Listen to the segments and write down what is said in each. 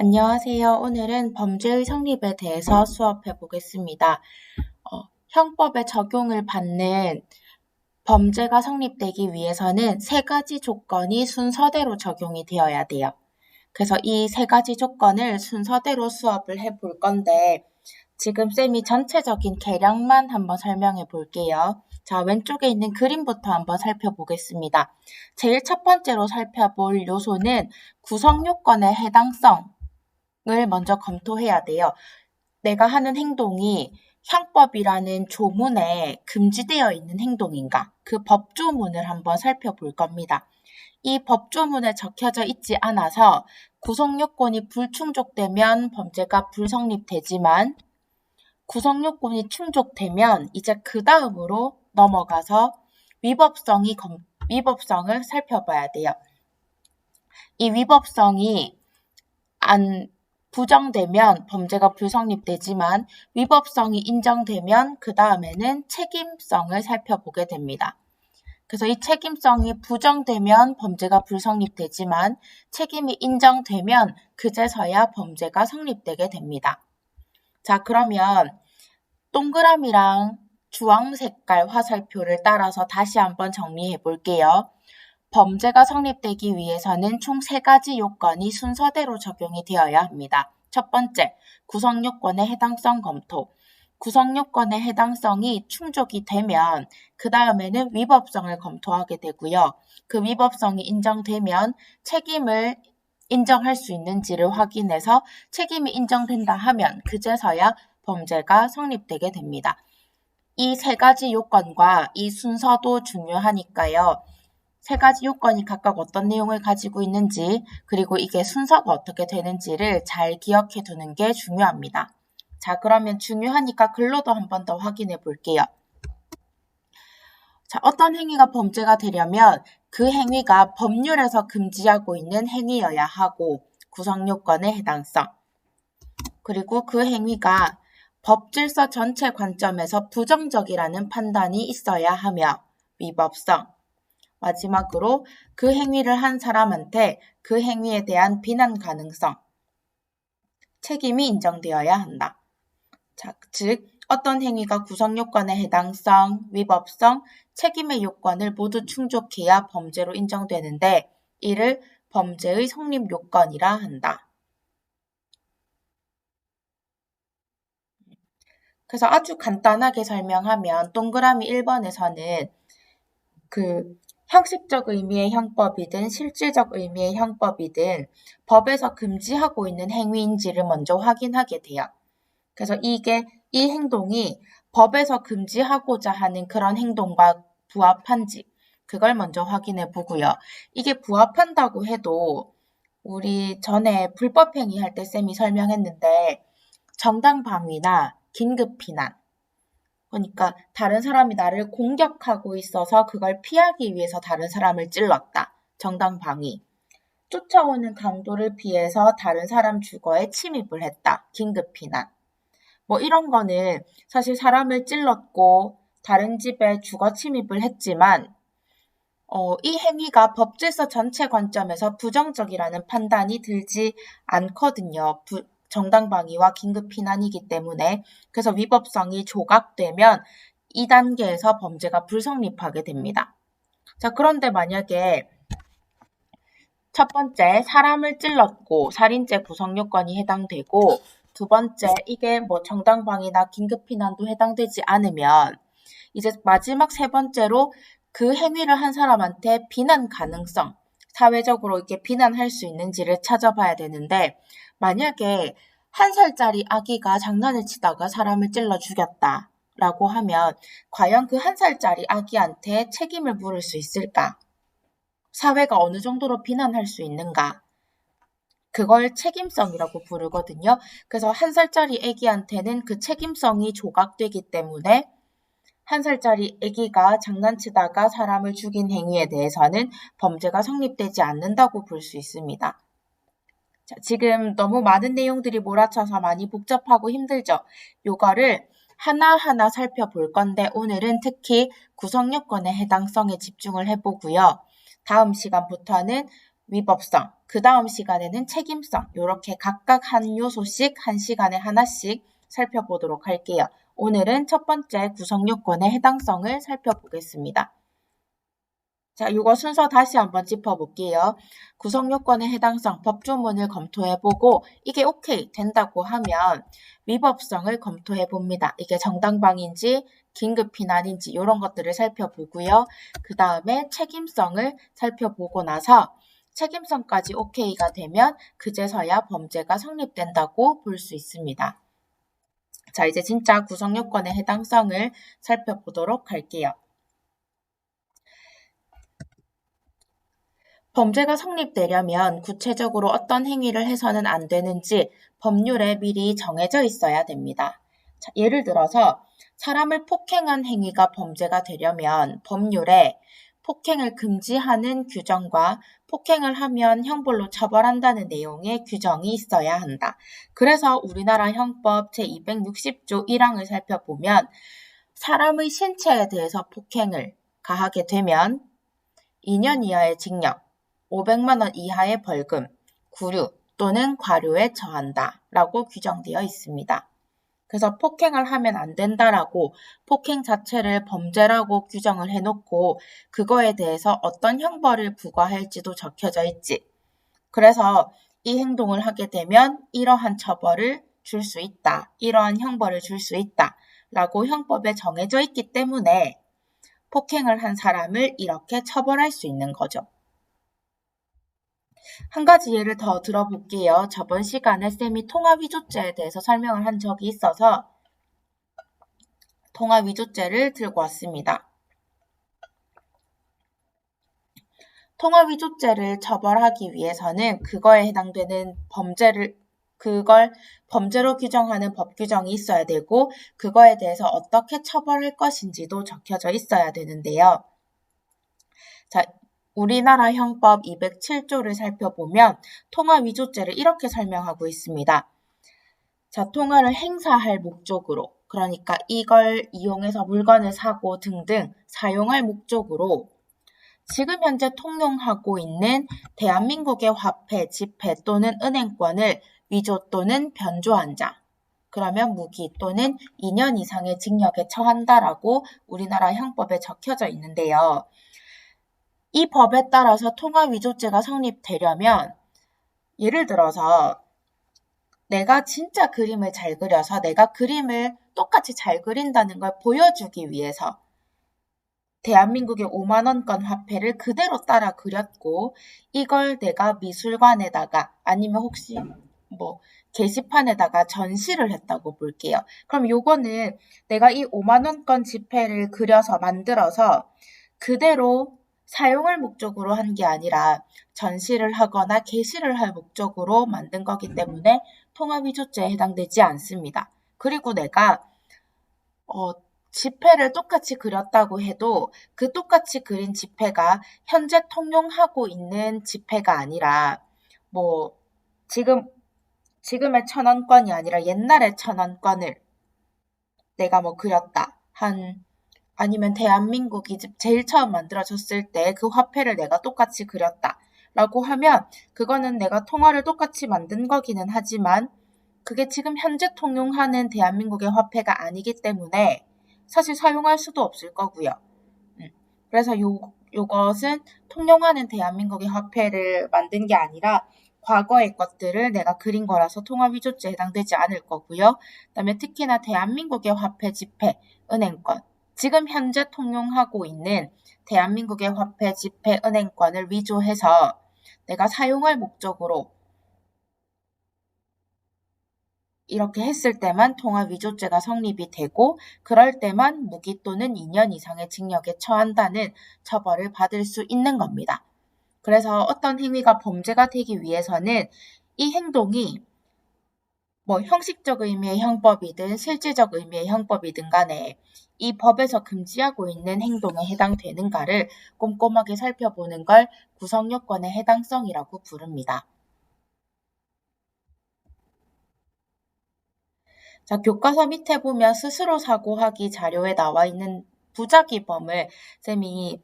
안녕하세요. 오늘은 범죄의 성립에 대해서 수업해 보겠습니다. 형법의 적용을 받는 범죄가 성립되기 위해서는 세 가지 조건이 순서대로 적용이 되어야 돼요. 그래서 이 세 가지 조건을 순서대로 수업을 해볼 건데 지금 쌤이 전체적인 개량만 한번 설명해 볼게요. 자, 왼쪽에 있는 그림부터 한번 살펴보겠습니다. 제일 첫 번째로 살펴볼 요소는 구성 요건의 해당성을 먼저 검토해야 돼요. 내가 하는 행동이 형법이라는 조문에 금지되어 있는 행동인가? 그 법조문을 한번 살펴볼 겁니다. 이 법조문에 적혀져 있지 않아서 구성요건이 불충족되면 범죄가 불성립되지만 구성요건이 충족되면 이제 그 다음으로 넘어가서 위법성을 살펴봐야 돼요. 이 위법성이 부정되면 범죄가 불성립되지만 위법성이 인정되면 그 다음에는 책임성을 살펴보게 됩니다. 그래서 이 책임성이 부정되면 범죄가 불성립되지만 책임이 인정되면 그제서야 범죄가 성립되게 됩니다. 자, 그러면 동그라미랑 주황 색깔 화살표를 따라서 다시 한번 정리해 볼게요. 범죄가 성립되기 위해서는 총 세 가지 요건이 순서대로 적용이 되어야 합니다. 첫 번째, 구성요건의 해당성 검토. 구성요건의 해당성이 충족이 되면 그 다음에는 위법성을 검토하게 되고요. 그 위법성이 인정되면 책임을 인정할 수 있는지를 확인해서 책임이 인정된다 하면 그제서야 범죄가 성립되게 됩니다. 이 세 가지 요건과 이 순서도 중요하니까요. 세 가지 요건이 각각 어떤 내용을 가지고 있는지 그리고 이게 순서가 어떻게 되는지를 잘 기억해 두는 게 중요합니다. 자, 그러면 중요하니까 글로도 한 번 더 확인해 볼게요. 자, 어떤 행위가 범죄가 되려면 그 행위가 법률에서 금지하고 있는 행위여야 하고 구성요건의 해당성 그리고 그 행위가 법질서 전체 관점에서 부정적이라는 판단이 있어야 하며 위법성 마지막으로 그 행위를 한 사람한테 그 행위에 대한 비난 가능성, 책임이 인정되어야 한다. 자, 즉 어떤 행위가 구성 요건의 해당성, 위법성, 책임의 요건을 모두 충족해야 범죄로 인정되는데 이를 범죄의 성립 요건이라 한다. 그래서 아주 간단하게 설명하면 동그라미 1번에서는 그 형식적 의미의 형법이든 실질적 의미의 형법이든 법에서 금지하고 있는 행위인지를 먼저 확인하게 돼요. 그래서 이 행동이 법에서 금지하고자 하는 그런 행동과 부합한지 그걸 먼저 확인해 보고요. 이게 부합한다고 해도 우리 전에 불법행위 할 때 쌤이 설명했는데 정당방위나 긴급피난 그러니까 다른 사람이 나를 공격하고 있어서 그걸 피하기 위해서 다른 사람을 찔렀다. 정당방위. 쫓아오는 강도를 피해서 다른 사람 주거에 침입을 했다. 긴급피난. 뭐 이런 거는 사실 사람을 찔렀고 다른 집에 주거 침입을 했지만 이 행위가 법질서 전체 관점에서 부정적이라는 판단이 들지 않거든요. 정당방위와 긴급피난이기 때문에 그래서 위법성이 조각되면 2단계에서 범죄가 불성립하게 됩니다. 자, 그런데 만약에 첫 번째 사람을 찔렀고 살인죄 구성요건이 해당되고 두 번째 이게 뭐 정당방위나 긴급피난도 해당되지 않으면 이제 마지막 세 번째로 그 행위를 한 사람한테 비난 가능성, 사회적으로 이렇게 비난할 수 있는지를 찾아봐야 되는데 만약에 1살짜리 아기가 장난을 치다가 사람을 찔러 죽였다라고 하면 과연 그 1살짜리 아기한테 책임을 물을 수 있을까? 사회가 어느 정도로 비난할 수 있는가? 그걸 책임성이라고 부르거든요. 그래서 1살짜리 아기한테는 그 책임성이 조각되기 때문에 1살짜리 아기가 장난치다가 사람을 죽인 행위에 대해서는 범죄가 성립되지 않는다고 볼 수 있습니다. 자, 지금 너무 많은 내용들이 몰아쳐서 많이 복잡하고 힘들죠? 요거를 하나하나 살펴볼 건데 오늘은 특히 구성요건의 해당성에 집중을 해보고요. 다음 시간부터는 위법성, 그 다음 시간에는 책임성, 이렇게 각각 한 요소씩 한 시간에 하나씩 살펴보도록 할게요. 오늘은 첫 번째 구성요건의 해당성을 살펴보겠습니다. 자, 이거 순서 다시 한번 짚어볼게요. 구성요건의 해당성, 법조문을 검토해보고 이게 오케이 된다고 하면 위법성을 검토해봅니다. 이게 정당방위인지 긴급피난인지 이런 것들을 살펴보고요. 그 다음에 책임성을 살펴보고 나서 책임성까지 오케이가 되면 그제서야 범죄가 성립된다고 볼 수 있습니다. 자, 이제 진짜 구성요건의 해당성을 살펴보도록 할게요. 범죄가 성립되려면 구체적으로 어떤 행위를 해서는 안 되는지 법률에 미리 정해져 있어야 됩니다. 자, 예를 들어서 사람을 폭행한 행위가 범죄가 되려면 법률에 폭행을 금지하는 규정과 폭행을 하면 형벌로 처벌한다는 내용의 규정이 있어야 한다. 그래서 우리나라 형법 제260조 1항을 살펴보면 사람의 신체에 대해서 폭행을 가하게 되면 2년 이하의 징역, 500만 원 이하의 벌금, 구류 또는 과료에 처한다 라고 규정되어 있습니다. 그래서 폭행을 하면 안 된다라고 폭행 자체를 범죄라고 규정을 해놓고 그거에 대해서 어떤 형벌을 부과할지도 적혀져 있지. 그래서 이 행동을 하게 되면 이러한 처벌을 줄 수 있다. 이러한 형벌을 줄 수 있다. 라고 형법에 정해져 있기 때문에 폭행을 한 사람을 이렇게 처벌할 수 있는 거죠. 한 가지 예를 더 들어볼게요. 저번 시간에 쌤이 통화위조죄에 대해서 설명을 한 적이 있어서 통화위조죄를 들고 왔습니다. 통화위조죄를 처벌하기 위해서는 그거에 해당되는 그걸 범죄로 규정하는 법 규정이 있어야 되고 그거에 대해서 어떻게 처벌할 것인지도 적혀져 있어야 되는데요. 자, 우리나라 형법 207조를 살펴보면 통화위조죄를 이렇게 설명하고 있습니다. 자, 통화를 행사할 목적으로, 그러니까 이걸 이용해서 물건을 사고 등등 사용할 목적으로 지금 현재 통용하고 있는 대한민국의 화폐, 지폐 또는 은행권을 위조 또는 변조한 자, 그러면 무기 또는 2년 이상의 징역에 처한다라고 우리나라 형법에 적혀져 있는데요. 이 법에 따라서 통화위조죄가 성립되려면 예를 들어서 내가 진짜 그림을 잘 그려서 내가 그림을 똑같이 잘 그린다는 걸 보여주기 위해서 대한민국의 5만원권 화폐를 그대로 따라 그렸고 이걸 내가 미술관에다가 아니면 혹시 게시판에다가 전시를 했다고 볼게요. 그럼 요거는 내가 이 5만원권 지폐를 그려서 만들어서 그대로 사용을 목적으로 한 게 아니라 전시를 하거나 게시를 할 목적으로 만든 거기 때문에 통화위조죄에 해당되지 않습니다. 그리고 내가 지폐를 똑같이 그렸다고 해도 그 똑같이 그린 지폐가 현재 통용하고 있는 지폐가 아니라 지금의 1,000원권이 아니라 옛날의 1,000원권을 내가 그렸다. 아니면 대한민국이 제일 처음 만들어졌을 때 그 화폐를 내가 똑같이 그렸다. 라고 하면 그거는 내가 통화를 똑같이 만든 거기는 하지만 그게 지금 현재 통용하는 대한민국의 화폐가 아니기 때문에 사실 사용할 수도 없을 거고요. 그래서 요것은 통용하는 대한민국의 화폐를 만든 게 아니라 과거의 것들을 내가 그린 거라서 통화위조죄에 해당되지 않을 거고요. 그다음에 특히나 대한민국의 화폐, 지폐, 은행권 지금 현재 통용하고 있는 대한민국의 화폐, 지폐, 은행권을 위조해서 내가 사용할 목적으로 이렇게 했을 때만 통화위조죄가 성립이 되고 그럴 때만 무기 또는 2년 이상의 징역에 처한다는 처벌을 받을 수 있는 겁니다. 그래서 어떤 행위가 범죄가 되기 위해서는 이 행동이 형식적 의미의 형법이든 실질적 의미의 형법이든 간에 이 법에서 금지하고 있는 행동에 해당되는가를 꼼꼼하게 살펴보는 걸 구성요건의 해당성이라고 부릅니다. 자, 교과서 밑에 보면 스스로 사고하기 자료에 나와 있는 부작위범을 쌤이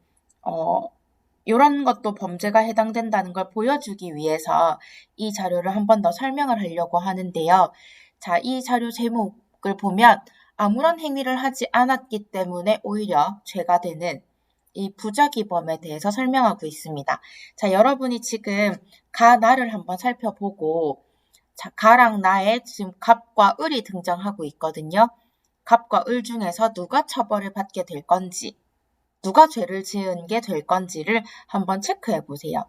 이런 것도 범죄가 해당된다는 걸 보여주기 위해서 이 자료를 한 번 더 설명을 하려고 하는데요. 자, 이 자료 제목을 보면 아무런 행위를 하지 않았기 때문에 오히려 죄가 되는 이 부작위범에 대해서 설명하고 있습니다. 자, 여러분이 지금 가, 나를 한번 살펴보고 자, 가랑 나에 지금 갑과 을이 등장하고 있거든요. 갑과 을 중에서 누가 처벌을 받게 될 건지, 누가 죄를 지은 게 될 건지를 한번 체크해 보세요.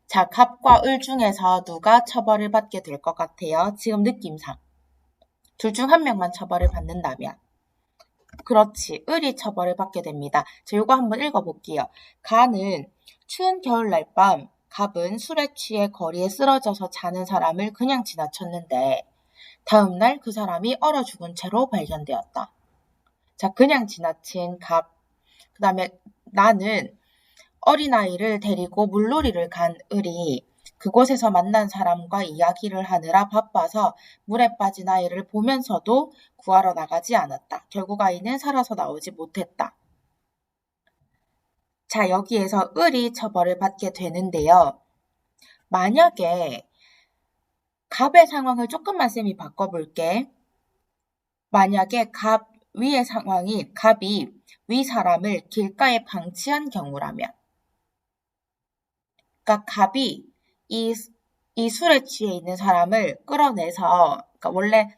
자, 갑과 을 중에서 누가 처벌을 받게 될 것 같아요? 지금 느낌상. 둘 중 한 명만 처벌을 받는다면. 그렇지. 을이 처벌을 받게 됩니다. 자, 요거 한번 읽어볼게요. 가는 추운 겨울날 밤 갑은 술에 취해 거리에 쓰러져서 자는 사람을 그냥 지나쳤는데 다음날 그 사람이 얼어 죽은 채로 발견되었다. 자, 그냥 지나친 갑. 그 다음에 나는 어린아이를 데리고 물놀이를 간 을이 그곳에서 만난 사람과 이야기를 하느라 바빠서 물에 빠진 아이를 보면서도 구하러 나가지 않았다. 결국 아이는 살아서 나오지 못했다. 자, 여기에서 을이 처벌을 받게 되는데요. 만약에 갑의 상황을 조금만 쌤이 바꿔볼게. 만약에 갑 위의 상황이 갑이 위 사람을 길가에 방치한 경우라면 그러니까 갑이 이 술에 취해 있는 사람을 끌어내서 그러니까 원래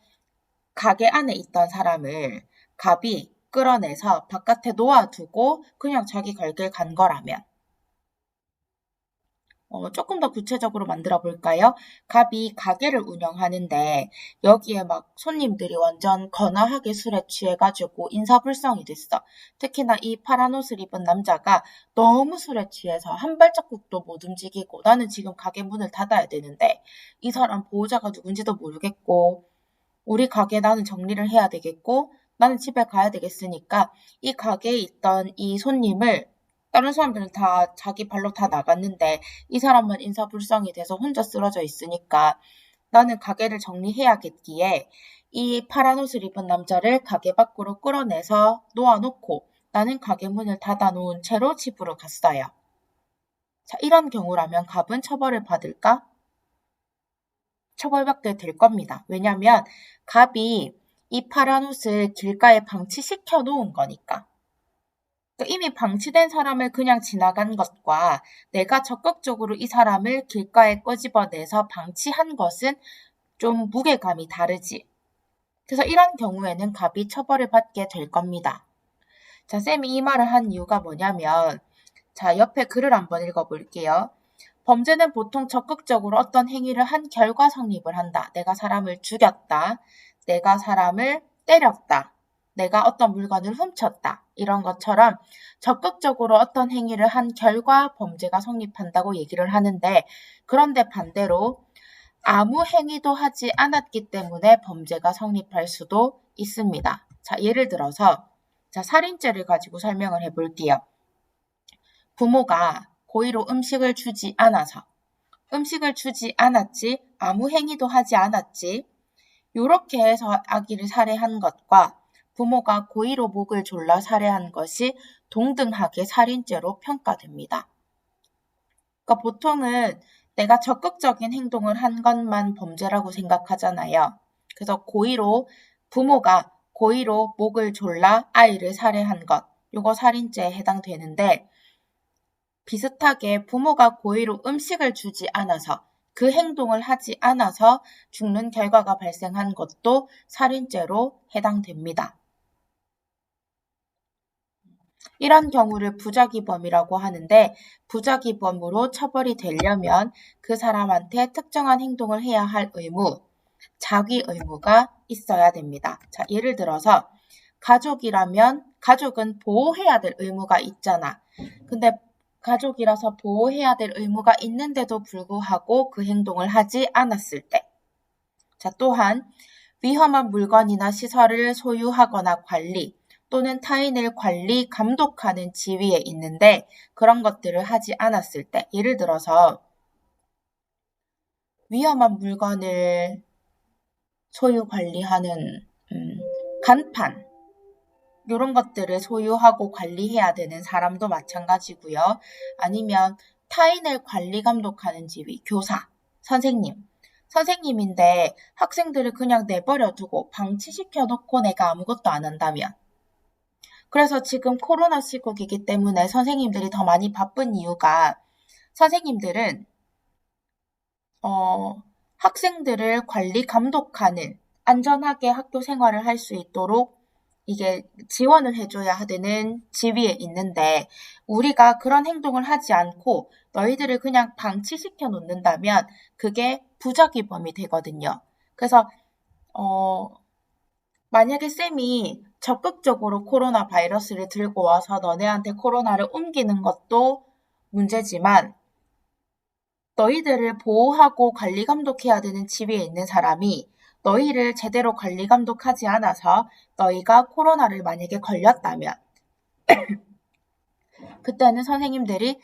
가게 안에 있던 사람을 갑이 끌어내서 바깥에 놓아두고 그냥 자기 갈 길 간 거라면 조금 더 구체적으로 만들어 볼까요? 갑이 가게를 운영하는데 여기에 막 손님들이 완전 거나하게 술에 취해가지고 인사불성이 됐어. 특히나 이 파란 옷을 입은 남자가 너무 술에 취해서 한 발자국도 못 움직이고 나는 지금 가게 문을 닫아야 되는데 이 사람 보호자가 누군지도 모르겠고 우리 가게 나는 정리를 해야 되겠고 나는 집에 가야 되겠으니까 이 가게에 있던 이 손님을 다른 사람들은 다 자기 발로 다 나갔는데 이 사람만 인사불성이 돼서 혼자 쓰러져 있으니까 나는 가게를 정리해야겠기에 이 파란 옷을 입은 남자를 가게 밖으로 끌어내서 놓아놓고 나는 가게 문을 닫아놓은 채로 집으로 갔어요. 자, 이런 경우라면 갑은 처벌을 받을까? 처벌받게 될 겁니다. 왜냐하면 갑이 이 파란 옷을 길가에 방치시켜 놓은 거니까. 이미 방치된 사람을 그냥 지나간 것과 내가 적극적으로 이 사람을 길가에 꺼집어내서 방치한 것은 좀 무게감이 다르지. 그래서 이런 경우에는 갑이 처벌을 받게 될 겁니다. 자, 쌤이 이 말을 한 이유가 뭐냐면, 자, 옆에 글을 한번 읽어볼게요. 범죄는 보통 적극적으로 어떤 행위를 한 결과 성립을 한다. 내가 사람을 죽였다. 내가 사람을 때렸다. 내가 어떤 물건을 훔쳤다. 이런 것처럼 적극적으로 어떤 행위를 한 결과 범죄가 성립한다고 얘기를 하는데 그런데 반대로 아무 행위도 하지 않았기 때문에 범죄가 성립할 수도 있습니다. 자, 예를 들어서 자, 살인죄를 가지고 설명을 해볼게요. 부모가 고의로 음식을 주지 않아서 음식을 주지 않았지 아무 행위도 하지 않았지 요렇게 해서 아기를 살해한 것과 부모가 고의로 목을 졸라 살해한 것이 동등하게 살인죄로 평가됩니다. 그러니까 보통은 내가 적극적인 행동을 한 것만 범죄라고 생각하잖아요. 그래서 부모가 고의로 목을 졸라 아이를 살해한 것, 요거 살인죄에 해당되는데 비슷하게 부모가 고의로 음식을 주지 않아서 그 행동을 하지 않아서 죽는 결과가 발생한 것도 살인죄로 해당됩니다. 이런 경우를 부작위범이라고 하는데 부작위범으로 처벌이 되려면 그 사람한테 특정한 행동을 해야 할 의무, 자기 의무가 있어야 됩니다. 자, 예를 들어서 가족이라면 가족은 보호해야 될 의무가 있잖아. 근데 가족이라서 보호해야 될 의무가 있는데도 불구하고 그 행동을 하지 않았을 때. 자, 또한 위험한 물건이나 시설을 소유하거나 관리 또는 타인을 관리, 감독하는 지위에 있는데 그런 것들을 하지 않았을 때. 예를 들어서 위험한 물건을 소유 관리하는 간판 이런 것들을 소유하고 관리해야 되는 사람도 마찬가지고요. 아니면 타인을 관리 감독하는 지위, 교사, 선생님인데 학생들을 그냥 내버려 두고 방치시켜 놓고 내가 아무것도 안 한다면. 그래서 지금 코로나 시국이기 때문에 선생님들이 더 많이 바쁜 이유가 선생님들은 학생들을 관리 감독하는 안전하게 학교 생활을 할 수 있도록 이게 지원을 해줘야 되는 지위에 있는데 우리가 그런 행동을 하지 않고 너희들을 그냥 방치시켜 놓는다면 그게 부작위범이 되거든요. 그래서 만약에 쌤이 적극적으로 코로나 바이러스를 들고 와서 너네한테 코로나를 옮기는 것도 문제지만 너희들을 보호하고 관리 감독해야 되는 지위에 있는 사람이 너희를 제대로 관리 감독하지 않아서 너희가 코로나를 만약에 걸렸다면 그때는 선생님들이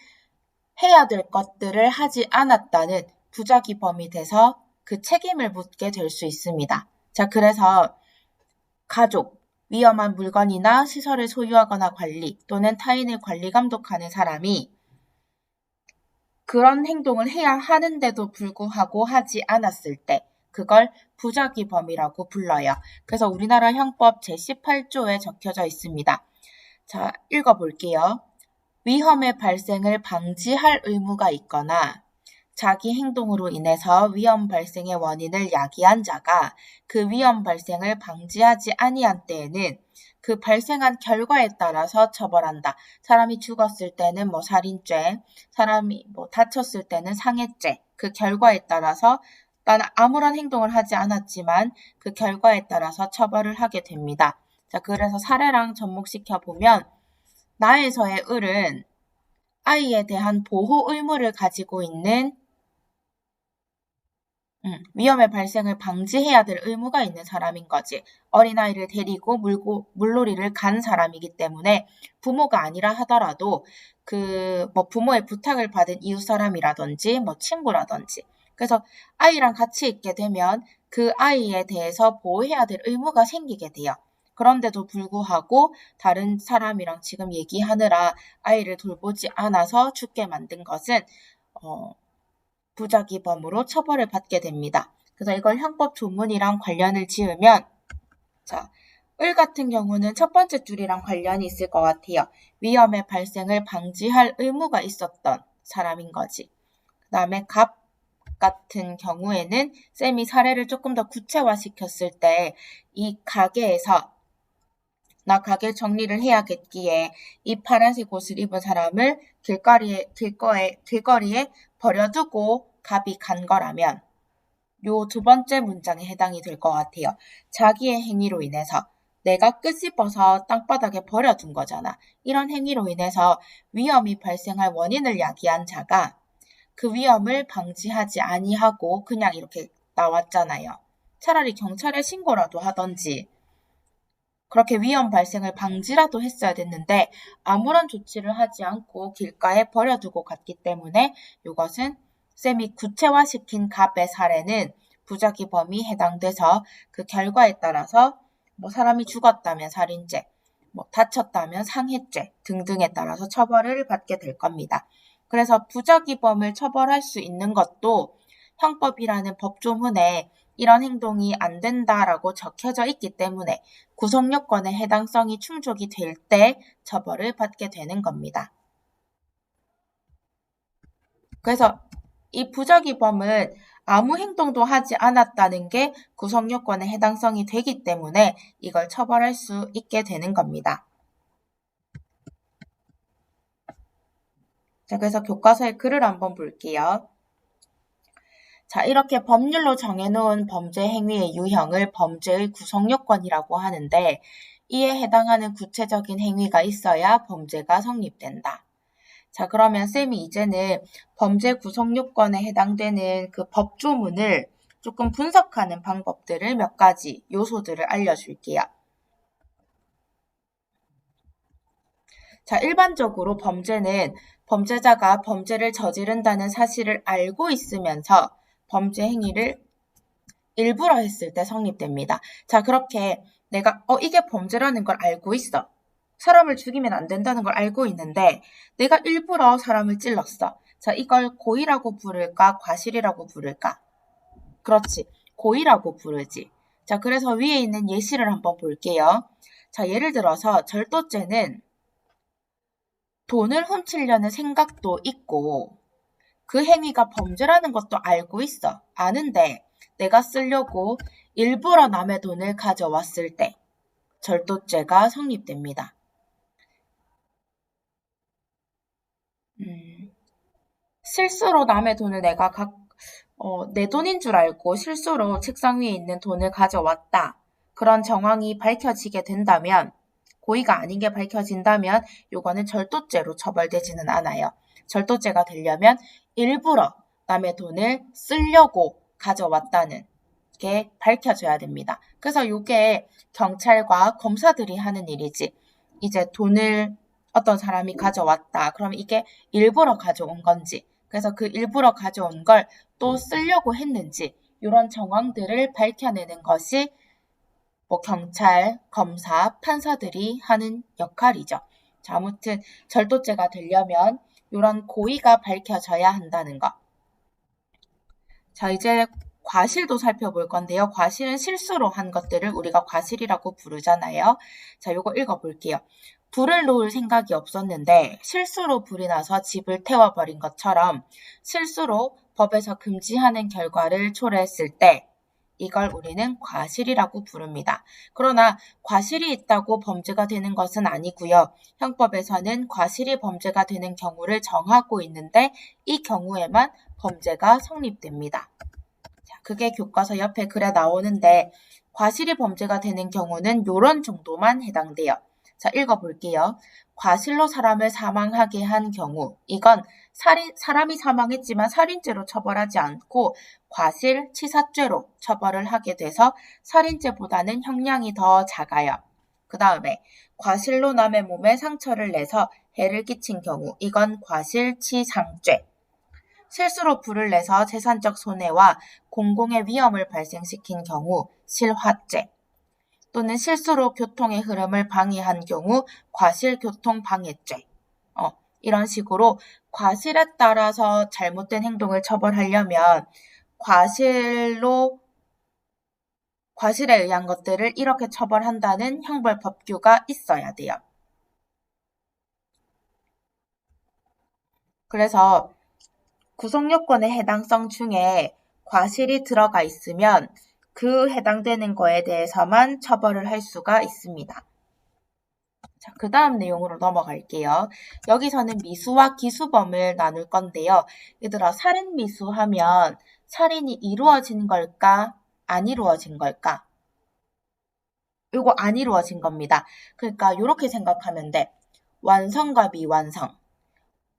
해야 될 것들을 하지 않았다는 부작위범이 돼서 그 책임을 묻게 될 수 있습니다. 자, 그래서 가족, 위험한 물건이나 시설을 소유하거나 관리 또는 타인을 관리 감독하는 사람이 그런 행동을 해야 하는데도 불구하고 하지 않았을 때 그걸 부작위범이라고 불러요. 그래서 우리나라 형법 제18조에 적혀져 있습니다. 자, 읽어볼게요. 위험의 발생을 방지할 의무가 있거나 자기 행동으로 인해서 위험 발생의 원인을 야기한 자가 그 위험 발생을 방지하지 아니한 때에는 그 발생한 결과에 따라서 처벌한다. 사람이 죽었을 때는 살인죄, 사람이 다쳤을 때는 상해죄. 그 결과에 따라서 나는 아무런 행동을 하지 않았지만 그 결과에 따라서 처벌을 하게 됩니다. 자, 그래서 사례랑 접목시켜 보면 나에서의 을은 아이에 대한 보호 의무를 가지고 있는 위험의 발생을 방지해야 될 의무가 있는 사람인 거지. 어린아이를 데리고 물놀이를 간 사람이기 때문에 부모가 아니라 하더라도 부모의 부탁을 받은 이웃 사람이라든지 친구라든지. 그래서 아이랑 같이 있게 되면 그 아이에 대해서 보호해야 될 의무가 생기게 돼요. 그런데도 불구하고 다른 사람이랑 지금 얘기하느라 아이를 돌보지 않아서 죽게 만든 것은 부작위범으로 처벌을 받게 됩니다. 그래서 이걸 형법 조문이랑 관련을 지으면 자, 을 같은 경우는 첫 번째 줄이랑 관련이 있을 것 같아요. 위험의 발생을 방지할 의무가 있었던 사람인 거지. 그 다음에 갑 같은 경우에는 쌤이 사례를 조금 더 구체화시켰을 때 이 가게에서 나 가게 정리를 해야겠기에 이 파란색 옷을 입은 사람을 길거리에 버려두고 갑이 간 거라면 요 두 번째 문장에 해당이 될 것 같아요. 자기의 행위로 인해서 내가 끄집어서 땅바닥에 버려둔 거잖아. 이런 행위로 인해서 위험이 발생할 원인을 야기한 자가 그 위험을 방지하지 아니하고 그냥 이렇게 나왔잖아요. 차라리 경찰에 신고라도 하던지 그렇게 위험 발생을 방지라도 했어야 됐는데 아무런 조치를 하지 않고 길가에 버려두고 갔기 때문에 이것은 쌤이 구체화시킨 갑의 사례는 부작위범이 해당돼서 그 결과에 따라서 사람이 죽었다면 살인죄, 다쳤다면 상해죄 등등에 따라서 처벌을 받게 될 겁니다. 그래서 부작위범을 처벌할 수 있는 것도 형법이라는 법조문에 이런 행동이 안 된다라고 적혀져 있기 때문에 구성요건의 해당성이 충족이 될 때 처벌을 받게 되는 겁니다. 그래서 이 부작위범은 아무 행동도 하지 않았다는 게 구성요건의 해당성이 되기 때문에 이걸 처벌할 수 있게 되는 겁니다. 자, 그래서 교과서의 글을 한번 볼게요. 자, 이렇게 법률로 정해놓은 범죄 행위의 유형을 범죄의 구성요건이라고 하는데 이에 해당하는 구체적인 행위가 있어야 범죄가 성립된다. 자, 그러면 쌤이 이제는 범죄 구성요건에 해당되는 그 법조문을 조금 분석하는 방법들을 몇 가지 요소들을 알려줄게요. 자, 일반적으로 범죄는 범죄자가 범죄를 저지른다는 사실을 알고 있으면서 범죄 행위를 일부러 했을 때 성립됩니다. 자, 그렇게 내가 이게 범죄라는 걸 알고 있어. 사람을 죽이면 안 된다는 걸 알고 있는데 내가 일부러 사람을 찔렀어. 자, 이걸 고의라고 부를까? 과실이라고 부를까? 그렇지. 고의라고 부르지. 자, 그래서 위에 있는 예시를 한번 볼게요. 자, 예를 들어서 절도죄는 돈을 훔치려는 생각도 있고 그 행위가 범죄라는 것도 알고 있어. 아는데 내가 쓰려고 일부러 남의 돈을 가져왔을 때 절도죄가 성립됩니다. 실수로 남의 돈을 내가 내 돈인 줄 알고 실수로 책상 위에 있는 돈을 가져왔다. 그런 정황이 밝혀지게 된다면, 고의가 아닌 게 밝혀진다면, 요거는 절도죄로 처벌되지는 않아요. 절도죄가 되려면 일부러 남의 돈을 쓰려고 가져왔다는 게 밝혀져야 됩니다. 그래서 요게 경찰과 검사들이 하는 일이지. 이제 돈을 어떤 사람이 가져왔다. 그럼 이게 일부러 가져온 건지, 그래서 그 일부러 가져온 걸 또 쓰려고 했는지 이런 정황들을 밝혀내는 것이 뭐 경찰, 검사, 판사들이 하는 역할이죠. 자, 아무튼 절도죄가 되려면 이런 고의가 밝혀져야 한다는 것. 자, 이제 과실도 살펴볼 건데요. 과실은 실수로 한 것들을 우리가 과실이라고 부르잖아요. 자, 요거 읽어볼게요. 불을 놓을 생각이 없었는데 실수로 불이 나서 집을 태워버린 것처럼 실수로 법에서 금지하는 결과를 초래했을 때 이걸 우리는 과실이라고 부릅니다. 그러나 과실이 있다고 범죄가 되는 것은 아니고요. 형법에서는 과실이 범죄가 되는 경우를 정하고 있는데 이 경우에만 범죄가 성립됩니다. 자, 그게 교과서 옆에 글에 나오는데 과실이 범죄가 되는 경우는 이런 정도만 해당돼요. 자, 읽어볼게요. 과실로 사람을 사망하게 한 경우, 이건 사람이 사망했지만 살인죄로 처벌하지 않고 과실, 치사죄로 처벌을 하게 돼서 살인죄보다는 형량이 더 작아요. 그 다음에 과실로 남의 몸에 상처를 내서 해를 끼친 경우, 이건 과실치상죄. 실수로 불을 내서 재산적 손해와 공공의 위험을 발생시킨 경우, 실화죄. 또는 실수로 교통의 흐름을 방해한 경우 과실교통방해죄. 이런 식으로 과실에 따라서 잘못된 행동을 처벌하려면 과실에 의한 것들을 이렇게 처벌한다는 형벌법규가 있어야 돼요. 그래서 구속요건의 해당성 중에 과실이 들어가 있으면 그 해당되는 거에 대해서만 처벌을 할 수가 있습니다. 자, 그 다음 내용으로 넘어갈게요. 여기서는 미수와 기수범을 나눌 건데요. 얘들아, 살인 미수하면 살인이 이루어진 걸까? 안 이루어진 걸까? 이거 안 이루어진 겁니다. 그러니까 이렇게 생각하면 돼. 완성과 미완성.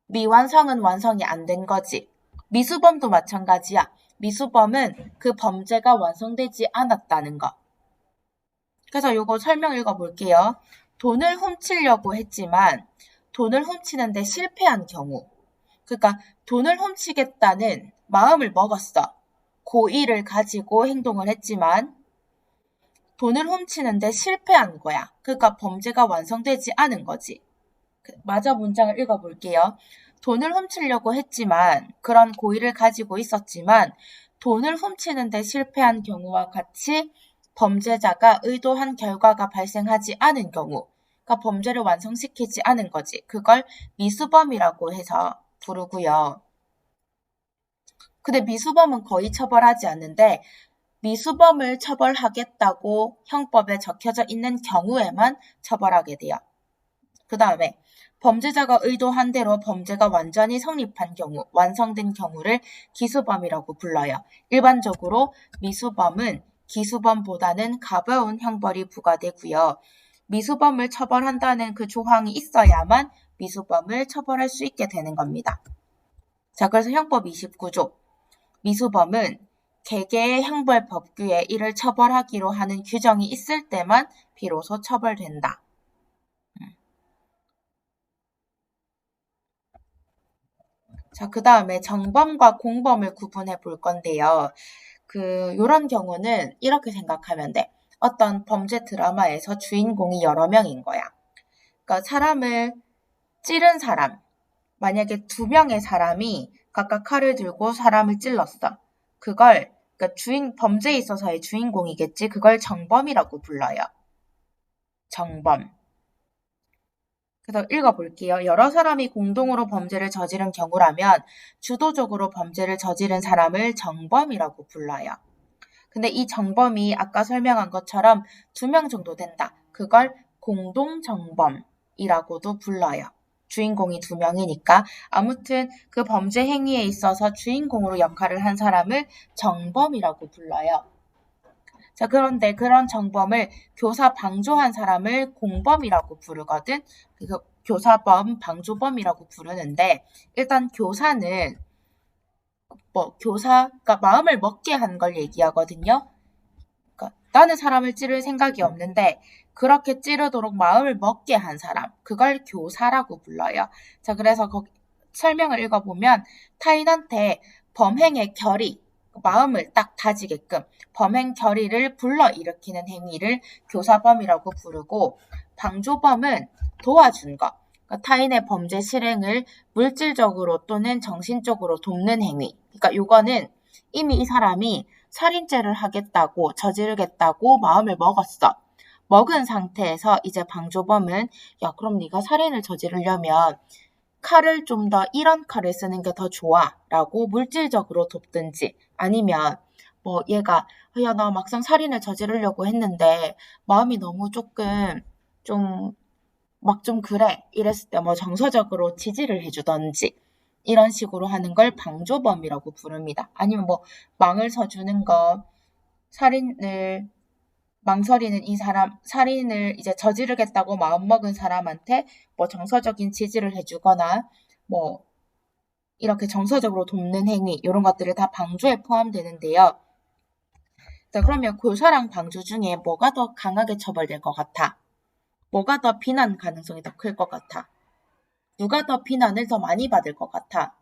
미완성은 완성이 안 된 거지. 미수범도 마찬가지야. 미수범은 그 범죄가 완성되지 않았다는 거. 그래서 이거 설명 읽어볼게요. 돈을 훔치려고 했지만 돈을 훔치는데 실패한 경우. 그러니까 돈을 훔치겠다는 마음을 먹었어. 고의를 가지고 행동을 했지만 돈을 훔치는데 실패한 거야. 그러니까 범죄가 완성되지 않은 거지. 마저 문장을 읽어볼게요. 돈을 훔치려고 했지만 그런 고의를 가지고 있었지만 돈을 훔치는데 실패한 경우와 같이 범죄자가 의도한 결과가 발생하지 않은 경우, 그러니까 범죄를 완성시키지 않은 거지. 그걸 미수범이라고 해서 부르고요. 근데 미수범은 거의 처벌하지 않는데 미수범을 처벌하겠다고 형법에 적혀져 있는 경우에만 처벌하게 돼요. 그 다음에 범죄자가 의도한 대로 범죄가 완전히 성립한 경우, 완성된 경우를 기수범이라고 불러요. 일반적으로 미수범은 기수범보다는 가벼운 형벌이 부과되고요. 미수범을 처벌한다는 그 조항이 있어야만 미수범을 처벌할 수 있게 되는 겁니다. 자, 그래서 형법 29조. 미수범은 개개의 형벌 법규에 이를 처벌하기로 하는 규정이 있을 때만 비로소 처벌된다. 자, 그 다음에 정범과 공범을 구분해 볼 건데요. 요런 경우는 이렇게 생각하면 돼. 어떤 범죄 드라마에서 주인공이 여러 명인 거야. 그러니까 사람을 찌른 사람, 만약에 두 명의 사람이 각각 칼을 들고 사람을 찔렀어. 그걸, 그러니까 범죄에 있어서의 주인공이겠지. 그걸 정범이라고 불러요. 정범. 그래서 읽어볼게요. 여러 사람이 공동으로 범죄를 저지른 경우라면 주도적으로 범죄를 저지른 사람을 정범이라고 불러요. 근데 이 정범이 아까 설명한 것처럼 2명 정도 된다. 그걸 공동정범이라고도 불러요. 주인공이 2명이니까. 아무튼 그 범죄 행위에 있어서 주인공으로 역할을 한 사람을 정범이라고 불러요. 자, 그런데 그런 정범을 교사 방조한 사람을 공범이라고 부르거든. 그래서 교사범, 방조범이라고 부르는데, 일단 교사는 교사가 마음을 먹게 한 걸 얘기하거든요. 그러니까 나는 사람을 찌를 생각이 없는데 그렇게 찌르도록 마음을 먹게 한 사람, 그걸 교사라고 불러요. 자, 그래서 거기 설명을 읽어보면 타인한테 범행의 결의, 마음을 딱 다지게끔 범행 결의를 불러일으키는 행위를 교사범이라고 부르고, 방조범은 도와준 것, 그러니까 타인의 범죄 실행을 물질적으로 또는 정신적으로 돕는 행위. 그러니까 요거는 이미 이 사람이 살인죄를 하겠다고 저지르겠다고 마음을 먹었어. 먹은 상태에서 이제 방조범은 야, 그럼 네가 살인을 저지르려면 칼을 좀 더 이런 칼을 쓰는 게 더 좋아 라고 물질적으로 돕든지, 아니면 얘가 야, 나 막상 살인을 저지르려고 했는데 마음이 너무 조금 좀 그래 이랬을 때 정서적으로 지지를 해주던지, 이런 식으로 하는 걸 방조범이라고 부릅니다. 아니면 망을 서주는 거, 살인을 망설이는 이 사람, 살인을 이제 저지르겠다고 마음먹은 사람한테 정서적인 지지를 해주거나 이렇게 정서적으로 돕는 행위, 이런 것들이 다 방조에 포함되는데요. 자, 그러면 교사랑 방조 중에 뭐가 더 강하게 처벌될 것 같아? 뭐가 더 비난 가능성이 더 클 것 같아? 누가 더 비난을 더 많이 받을 것 같아?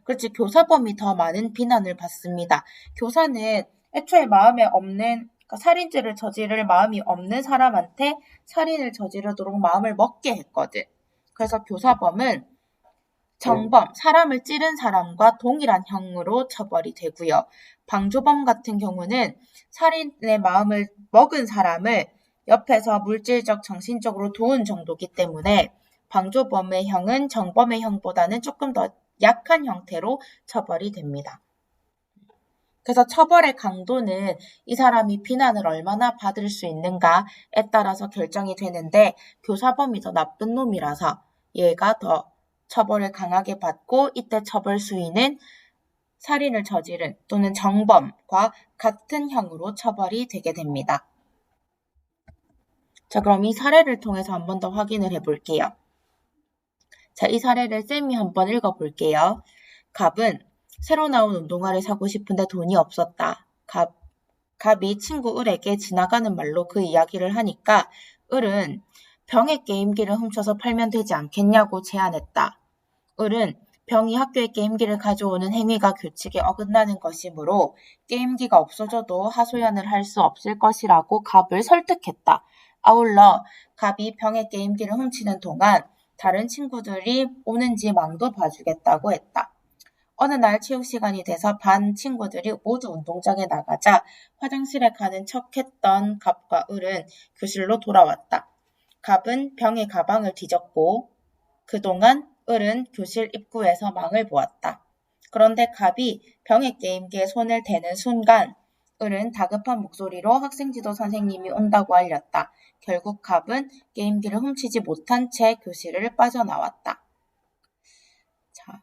그렇지. 교사범이 더 많은 비난을 받습니다. 교사는 애초에 마음에 없는, 그러니까 살인죄를 저지를 마음이 없는 사람한테 살인을 저지르도록 마음을 먹게 했거든. 그래서 교사범은 정범, 사람을 찌른 사람과 동일한 형으로 처벌이 되고요. 방조범 같은 경우는 살인의 마음을 먹은 사람을 옆에서 물질적, 정신적으로 도운 정도이기 때문에 방조범의 형은 정범의 형보다는 조금 더 약한 형태로 처벌이 됩니다. 그래서 처벌의 강도는 이 사람이 비난을 얼마나 받을 수 있는가에 따라서 결정이 되는데, 교사범이 더 나쁜 놈이라서 얘가 더 처벌을 강하게 받고, 이때 처벌 수위는 살인을 저지른 또는 정범과 같은 형으로 처벌이 되게 됩니다. 자, 그럼 이 사례를 통해서 한 번 더 확인을 해볼게요. 자, 이 사례를 쌤이 한번 읽어볼게요. 갑은 새로 나온 운동화를 사고 싶은데 돈이 없었다. 갑이 친구 을에게 지나가는 말로 그 이야기를 하니까 을은 병의 게임기를 훔쳐서 팔면 되지 않겠냐고 제안했다. 을은 병이 학교에 게임기를 가져오는 행위가 규칙에 어긋나는 것이므로 게임기가 없어져도 하소연을 할 수 없을 것이라고 갑을 설득했다. 아울러 갑이 병의 게임기를 훔치는 동안 다른 친구들이 오는지 망도 봐주겠다고 했다. 어느 날 체육 시간이 돼서 반 친구들이 모두 운동장에 나가자 화장실에 가는 척했던 갑과 을은 교실로 돌아왔다. 갑은 병의 가방을 뒤졌고 그동안 을은 교실 입구에서 망을 보았다. 그런데 갑이 병의 게임기에 손을 대는 순간 을은 다급한 목소리로 학생 지도 선생님이 온다고 알렸다. 결국 갑은 게임기를 훔치지 못한 채 교실을 빠져나왔다. 자,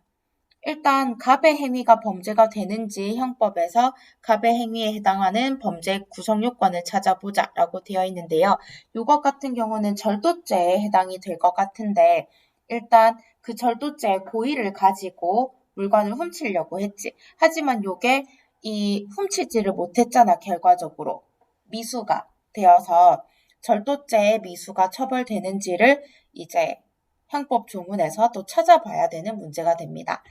일단 갑의 행위가 범죄가 되는지 형법에서 갑의 행위에 해당하는 범죄 구성 요건을 찾아보자 라고 되어 있는데요. 이것 같은 경우는 절도죄에 해당이 될 것 같은데, 일단 그 절도죄의 고의를 가지고 물건을 훔치려고 했지. 하지만 요게 이 훔치지를 못했잖아. 결과적으로 미수가 되어서 절도죄의 미수가 처벌되는지를 이제 형법 조문에서 또 찾아봐야 되는 문제가 됩니다.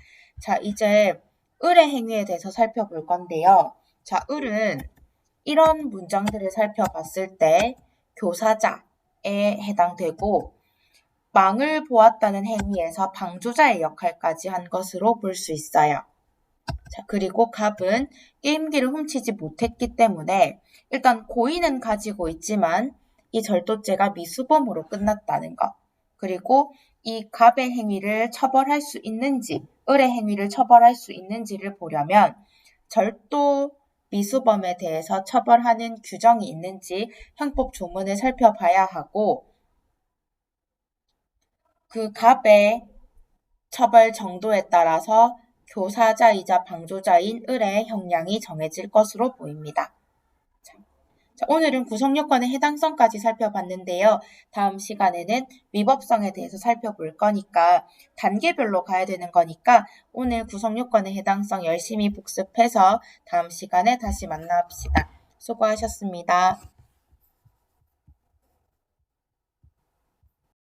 자, 이제 을의 행위에 대해서 살펴볼 건데요. 자, 을은 이런 문장들을 살펴봤을 때 교사자에 해당되고 망을 보았다는 행위에서 방조자의 역할까지 한 것으로 볼 수 있어요. 자, 그리고 갑은 게임기를 훔치지 못했기 때문에 일단 고의는 가지고 있지만 이 절도죄가 미수범으로 끝났다는 것. 그리고 이 갑의 행위를 처벌할 수 있는지, 을의 행위를 처벌할 수 있는지를 보려면 절도 미수범에 대해서 처벌하는 규정이 있는지 형법 조문을 살펴봐야 하고 그 갑의 처벌 정도에 따라서 교사자이자 방조자인 을의 형량이 정해질 것으로 보입니다. 자, 오늘은 구성요건의 해당성까지 살펴봤는데요. 다음 시간에는 위법성에 대해서 살펴볼 거니까 단계별로 가야 되는 거니까 오늘 구성요건의 해당성 열심히 복습해서 다음 시간에 다시 만납시다. 수고하셨습니다.